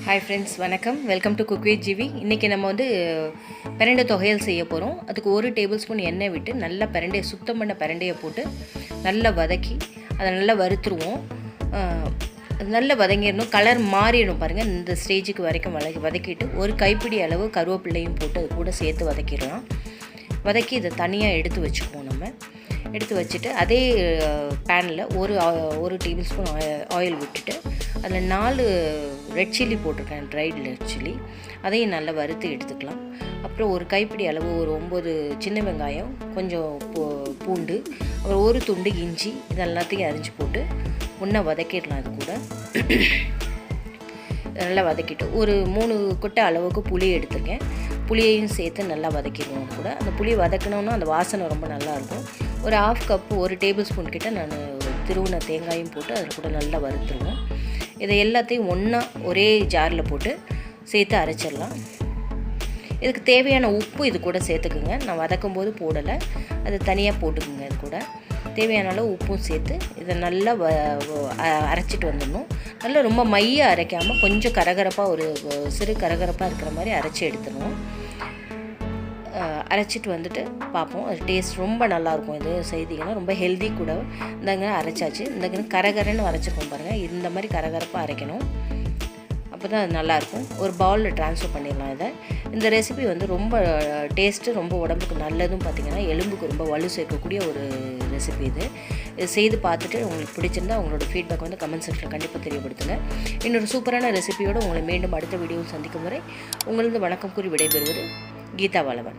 Hi friends, வணக்கம். Welcome to cookwithgv. இன்னைக்கு நம்ம பிரண்டை தொகையல் செய்ய போறோம். அதுக்கு 1 டேபிள்ஸ்பூன் எண்ணெய் விட்டு நல்லா பிரண்டையை சுத்தம் பண்ண பிரண்டையை போட்டு நல்லா வதக்கி அதை நல்லா வறுத்துருவோம். நல்லா வதங்கிடணும், கலர் மாறிடணும் பாருங்கள். இந்த ஸ்டேஜுக்கு வரைக்கும் வதக்கிட்டு ஒரு கைப்பிடி அளவு கருவேப்பிலையும் போட்டு அது கூட சேர்த்து வதக்கிடலாம். வதக்கி இதை தனியாக எடுத்து வச்சுக்குவோம். நம்ம எடுத்து வச்சுட்டு அதே பேனில் ஒரு டேபிள் ஸ்பூன் ஆயில் விட்டுட்டு அதில் 4 ரெட் சில்லி போட்டிருக்கேன், ட்ரைடு ரெட் சில்லி. அதையும் நல்லா வறுத்து எடுத்துக்கலாம். அப்புறம் ஒரு கைப்பிடி அளவு ஒரு 9 சின்ன வெங்காயம், கொஞ்சம் பூண்டு, அப்புறம் ஒரு துண்டு இஞ்சி, இதெல்லாத்தையும் அரிஞ்சு போட்டு ஒன்றா வதக்கிடலாம். அது கூட நல்லா வதக்கிட்டு ஒரு 3 கொட்டை அளவுக்கு புளி எடுத்துருக்கேன். புளியையும் சேர்த்து நல்லா வதக்கிடுவோம். கூட அந்த புளி வதக்கணுன்னா அந்த வாசனை ரொம்ப நல்லாயிருக்கும். ஒரு 1/2 கப்பு, ஒரு டேபிள் ஸ்பூன் கிட்ட நான் திருவுன தேங்காயும் போட்டு அதில் கூட நல்லா வறுத்துருவோம். இதை எல்லாத்தையும் ஒன்றா ஒரே ஜாரில் போட்டு சேர்த்து அரைச்சிடலாம். இதுக்கு தேவையான உப்பு இது கூட சேர்த்துக்குங்க. நான் வதக்கும் போது போடலை, அது தனியாக போட்டுக்குங்க. இது கூட தேவையான அளவு உப்பும் சேர்த்து இதை நல்லா அரைச்சிட்டு வந்துடணும். நல்லா ரொம்ப மைய அரைக்காமல் கொஞ்சம் கரகரப்பாக, ஒரு சிறு கரகரப்பாக இருக்கிற மாதிரி அரைச்சி எடுத்துடணும். அரைச்சிட்டு வந்துட்டு பார்ப்போம். அது டேஸ்ட் ரொம்ப நல்லாயிருக்கும். இது செய்திங்கன்னா ரொம்ப ஹெல்தி கூட. இந்தங்க அரைச்சாச்சு. இந்த கரகரன்னு அரைச்சிருக்கோம் பாருங்கள். இந்த மாதிரி கரகரப்பாக அரைக்கணும், அப்போ தான் அது நல்லாயிருக்கும். ஒரு பவுலில் ட்ரான்ஸ்ஃபர் பண்ணிடலாம். இதை இந்த ரெசிபி ரொம்ப டேஸ்ட்டு, ரொம்ப உடம்புக்கு நல்லதும் பார்த்திங்கன்னா எலும்புக்கு ரொம்ப வலு சேர்க்கக்கூடிய ஒரு ரெசிபி. இது செய்து பார்த்துட்டு உங்களுக்கு பிடிச்சிருந்தா உங்களோட ஃபீட்பேக் கமெண்ட் செக்ஷனில் கண்டிப்பாக தெரியப்படுத்துங்க. இன்னொரு சூப்பரான ரெசிபியோடு உங்களை மீண்டும் அடுத்த வீடியோவில் சந்திக்கும் வரை உங்களது வணக்கம் கூறி விடைபெறுவது கீதா வளவன்.